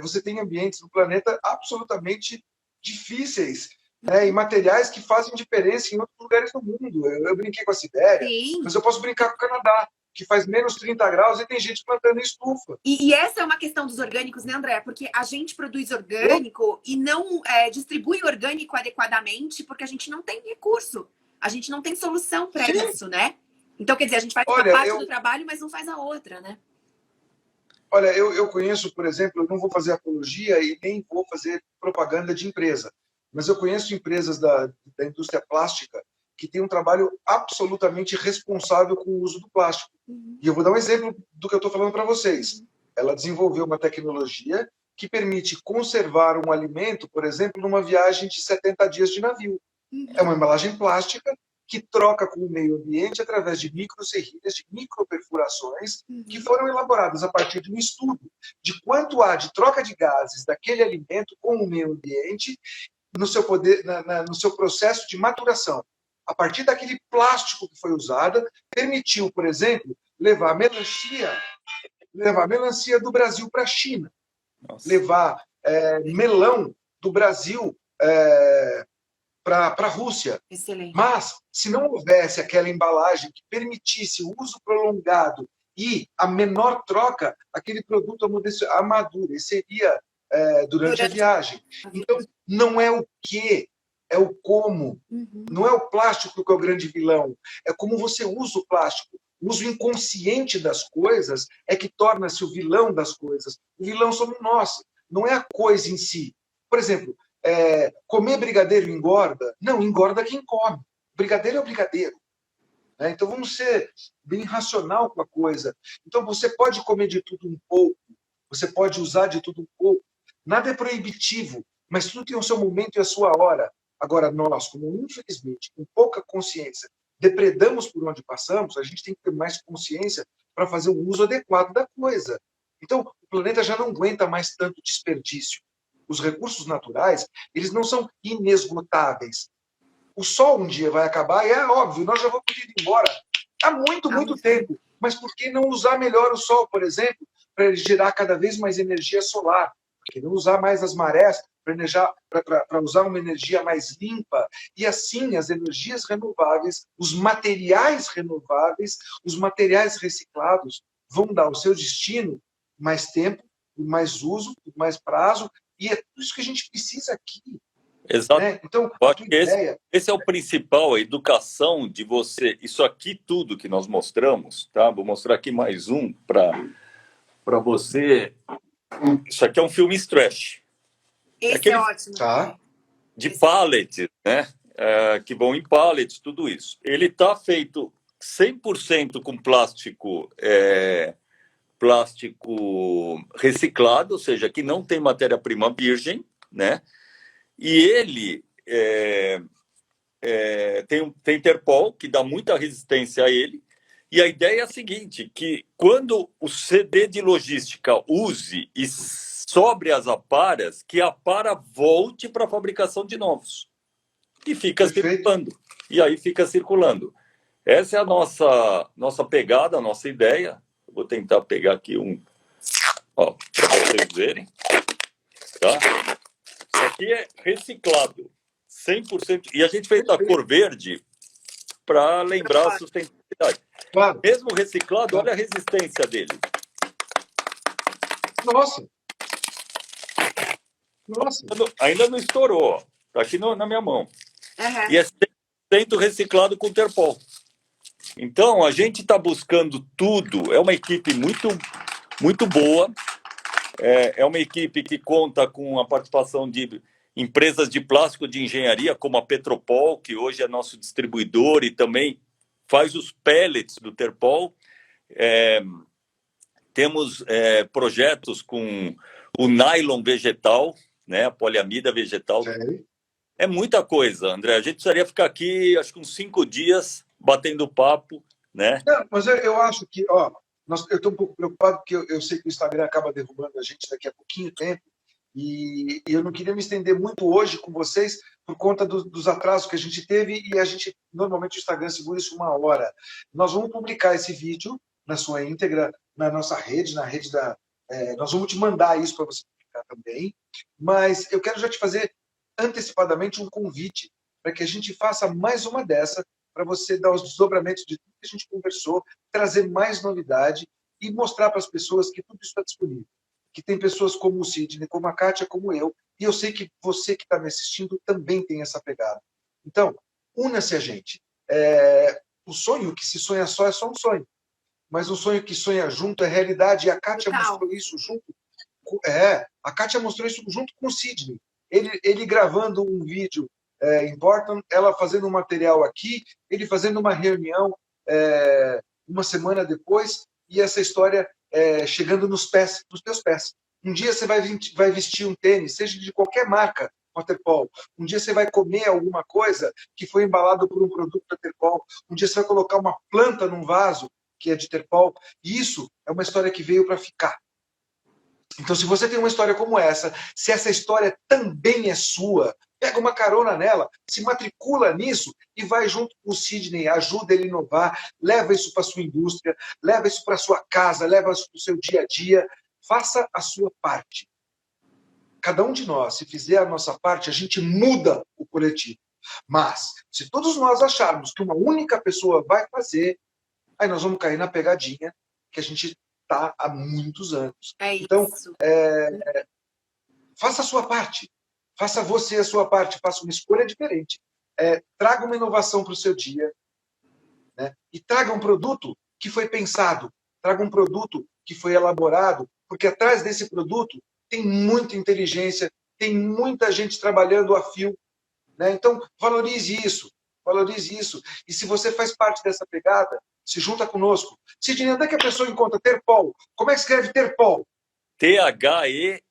Você tem ambientes no planeta absolutamente difíceis, né, e materiais que fazem diferença em outros lugares do mundo. Eu brinquei com a Sibéria, Sim. Mas eu posso brincar com o Canadá, que faz menos 30 graus e tem gente plantando estufa. E essa é uma questão dos orgânicos, né, André? Porque a gente produz orgânico e não distribui orgânico adequadamente porque a gente não tem recurso. A gente não tem solução para isso, né? Então, quer dizer, a gente faz uma parte do trabalho, mas não faz a outra, né? Olha, eu conheço, por exemplo, eu não vou fazer apologia e nem vou fazer propaganda de empresa, mas eu conheço empresas da indústria plástica que têm um trabalho absolutamente responsável com o uso do plástico. Uhum. E eu vou dar um exemplo do que eu estou falando para vocês. Uhum. Ela desenvolveu uma tecnologia que permite conservar um alimento, por exemplo, numa viagem de 70 dias de navio. Uhum. É uma embalagem plástica que troca com o meio ambiente através de microserrilhas, de microperfurações, que foram elaboradas a partir de um estudo de quanto há de troca de gases daquele alimento com o meio ambiente no seu poder, no seu processo de maturação. A partir daquele plástico que foi usado, permitiu, por exemplo, levar a melancia do Brasil para a China, levar melão do Brasil para a Rússia. Excelente. Mas, se não houvesse aquela embalagem que permitisse o uso prolongado e a menor troca, aquele produto amadureceria durante a viagem. Então, não é o que, é o como. Uhum. Não é o plástico que é o grande vilão. É como você usa o plástico. O uso inconsciente das coisas é que torna-se o vilão das coisas. O vilão somos nós, não é a coisa em si. Por exemplo, comer brigadeiro engorda? Não, engorda quem come. Brigadeiro é o brigadeiro. Então vamos ser bem racional com a coisa. Então você pode comer de tudo um pouco, você pode usar de tudo um pouco. Nada é proibitivo, mas tudo tem o seu momento e a sua hora. Agora, nós, como infelizmente, com pouca consciência, depredamos por onde passamos, a gente tem que ter mais consciência para fazer o uso adequado da coisa. Então, o planeta já não aguenta mais tanto desperdício. Os recursos naturais, eles não são inesgotáveis. O sol um dia vai acabar, e é óbvio, nós já vamos ir embora há muito tempo. Mas por que não usar melhor o sol, por exemplo, para ele gerar cada vez mais energia solar? Por que não usar mais as marés para usar uma energia mais limpa? E assim, as energias renováveis, os materiais renováveis, os materiais reciclados vão dar ao seu destino mais tempo, mais uso, mais prazo, e é tudo isso que a gente precisa aqui. Exato. Né? Então, esse é o principal, a educação de você. Isso aqui tudo que nós mostramos, tá? Vou mostrar aqui mais um para você. Isso aqui é um filme stretch. Esse é ótimo. Tá. De pallets, né? Que vão em pallets, tudo isso. Ele está feito 100% com plástico reciclado, ou seja, que não tem matéria-prima virgem, né? E ele tem Terpol, que dá muita resistência a ele. E a ideia é a seguinte, que quando o CD de logística use e sobre as aparas, que a apara volte para a fabricação de novos. E fica circulando. E aí fica circulando. Essa é a nossa pegada, a nossa ideia. Vou tentar pegar aqui para vocês verem. Tá? Isso aqui é reciclado, 100%. E a gente fez da cor verde para lembrar a sustentabilidade. Claro. Mesmo reciclado, olha a resistência dele. Nossa! Ainda não estourou. Está aqui na minha mão. Uhum. E é 100% reciclado com Terpol. Então, a gente está buscando tudo. É uma equipe muito, muito boa. É uma equipe que conta com a participação de empresas de plástico de engenharia, como a Petropol, que hoje é nosso distribuidor e também faz os pellets do Terpol. Temos projetos com o nylon vegetal, né, a poliamida vegetal. Sério? É muita coisa, André. A gente precisaria ficar aqui, acho que uns 5 dias, batendo papo, né? Não, mas eu acho que, eu estou um pouco preocupado porque eu sei que o Instagram acaba derrubando a gente daqui a pouquinho tempo e eu não queria me estender muito hoje com vocês por conta dos atrasos que a gente teve e a gente, normalmente o Instagram segura isso 1 hora. Nós vamos publicar esse vídeo na sua íntegra, na nossa rede, na rede da... nós vamos te mandar isso para você publicar também, mas eu quero já te fazer antecipadamente um convite para que a gente faça mais uma dessa, para você dar os desdobramentos de tudo que a gente conversou, trazer mais novidade e mostrar para as pessoas que tudo isso está disponível. Que tem pessoas como o Sidney, como a Kátia, como eu, e eu sei que você que está me assistindo também tem essa pegada. Então, una-se a gente. O sonho que se sonha só é só um sonho, mas um sonho que sonha junto é realidade, e a Kátia mostrou isso junto. A Kátia mostrou isso junto com o Sidney. Ele gravando um vídeo importante, ela fazendo um material aqui, ele fazendo uma reunião uma semana depois, e essa história chegando nos teus pés. Um dia você vai vestir um tênis, seja de qualquer marca, Waterpol. Um dia você vai comer alguma coisa que foi embalado por um produto da Terpol. Um dia você vai colocar uma planta num vaso que é de Terpol. E isso é uma história que veio para ficar. Então, se você tem uma história como essa, se essa história também é sua, pega uma carona nela, se matricula nisso e vai junto com o Sidney, ajuda ele a inovar, leva isso para sua indústria, leva isso para sua casa, leva isso para o seu dia a dia. Faça a sua parte. Cada um de nós, se fizer a nossa parte, a gente muda o coletivo. Mas, se todos nós acharmos que uma única pessoa vai fazer, aí nós vamos cair na pegadinha que a gente está há muitos anos. Então, faça a sua parte. Faça você a sua parte. Faça uma escolha diferente. Traga uma inovação para o seu dia. Né? E traga um produto que foi pensado. Traga um produto que foi elaborado. Porque atrás desse produto tem muita inteligência, tem muita gente trabalhando a fio. Né? Então, valorize isso. Valorize isso. E se você faz parte dessa pegada, se junta conosco. Sidney, onde é que a pessoa encontra Terpol? Como é que escreve Terpol? T-H-E-R-P-O-L.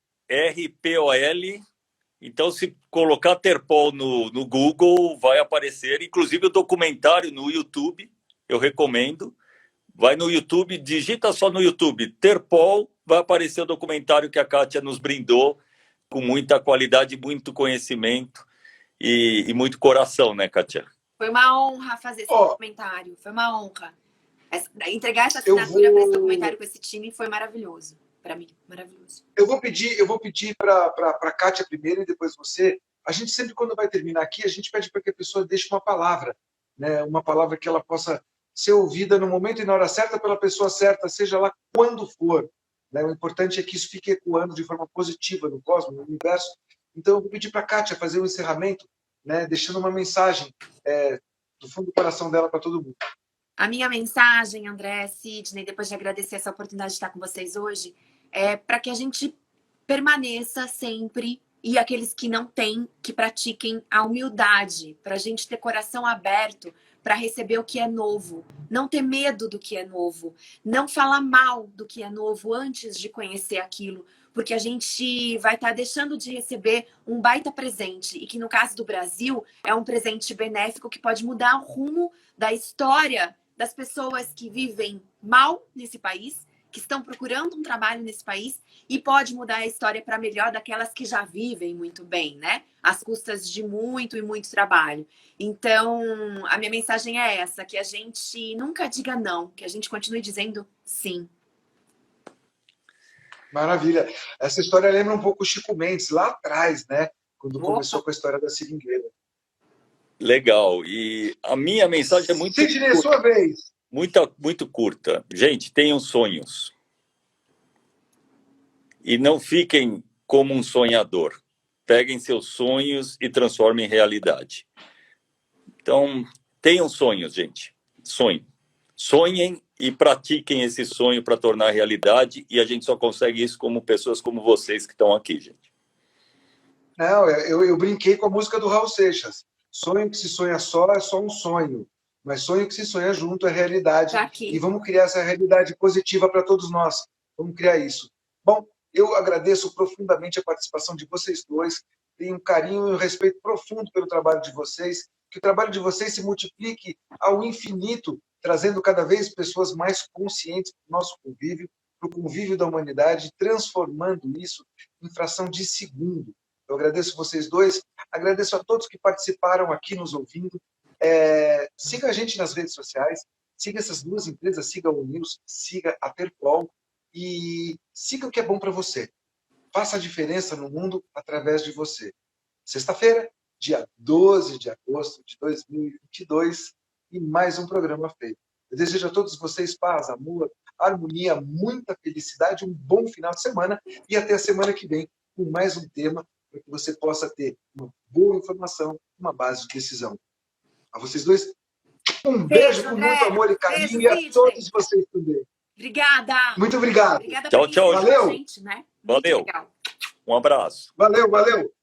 Então, se colocar Terpol no Google, vai aparecer. Inclusive, o documentário no YouTube, eu recomendo. Vai no YouTube, digita só no YouTube Terpol, vai aparecer o documentário que a Kátia nos brindou, com muita qualidade, muito conhecimento e muito coração, né, Kátia? Foi uma honra fazer esse documentário, foi uma honra. Entregar essa assinatura para esse documentário com esse time foi maravilhoso. Para mim, maravilhoso. Eu vou pedir para a Kátia primeiro e depois você. A gente sempre, quando vai terminar aqui, a gente pede para que a pessoa deixe uma palavra, né? Uma palavra que ela possa ser ouvida no momento e na hora certa pela pessoa certa, seja lá quando for. Né? O importante é que isso fique ecoando de forma positiva no cosmos, no universo. Então, eu vou pedir para a Kátia fazer um encerramento, né? Deixando uma mensagem do fundo do coração dela para todo mundo. A minha mensagem, André, Sidney, depois de agradecer essa oportunidade de estar com vocês hoje, é para que a gente permaneça sempre e aqueles que não têm, que pratiquem a humildade, para a gente ter coração aberto para receber o que é novo, não ter medo do que é novo, não falar mal do que é novo antes de conhecer aquilo, porque a gente vai estar deixando de receber um baita presente, e que no caso do Brasil é um presente benéfico que pode mudar o rumo da história das pessoas que vivem mal nesse país, que estão procurando um trabalho nesse país, e pode mudar a história para melhor daquelas que já vivem muito bem, né? Às custas de muito e muito trabalho. Então, a minha mensagem é essa, que a gente nunca diga não, que a gente continue dizendo sim. Maravilha. Essa história lembra um pouco o Chico Mendes, lá atrás, né? Quando começou com a história da seringueira. Legal. E a minha mensagem é muito Sidney, sua vez. muito curta. Gente, tenham sonhos. E não fiquem como um sonhador. Peguem seus sonhos e transformem em realidade. Então, tenham sonhos, gente. Sonhem. Sonhem e pratiquem esse sonho para tornar realidade. E a gente só consegue isso como pessoas como vocês que estão aqui, gente. Não, eu brinquei com a música do Raul Seixas. Sonho que se sonha só é só um sonho. Mas sonho que se sonha junto é realidade. Tá aqui. E vamos criar essa realidade positiva para todos nós. Vamos criar isso. Bom, eu agradeço profundamente a participação de vocês dois. Tenho um carinho e um respeito profundo pelo trabalho de vocês. Que o trabalho de vocês se multiplique ao infinito, trazendo cada vez pessoas mais conscientes para o nosso convívio, para o convívio da humanidade, transformando isso em fração de segundo. Eu agradeço vocês dois, agradeço a todos que participaram aqui nos ouvindo. Siga a gente nas redes sociais, siga essas duas empresas, siga o News, siga a Perpol e siga o que é bom para você. Faça a diferença no mundo através de você. Sexta-feira, dia 12 de agosto de 2022, e mais um programa feito. Eu desejo a todos vocês paz, amor, harmonia, muita felicidade, um bom final de semana e até a semana que vem com mais um tema para que você possa ter uma boa informação, uma base de decisão. A vocês dois, um beijo com muito amor e carinho, e a todos vocês também. Obrigada. Muito obrigado. Obrigada Tchau, tchau. Valeu. Gente, né? Valeu. Muito legal. Um abraço. Valeu.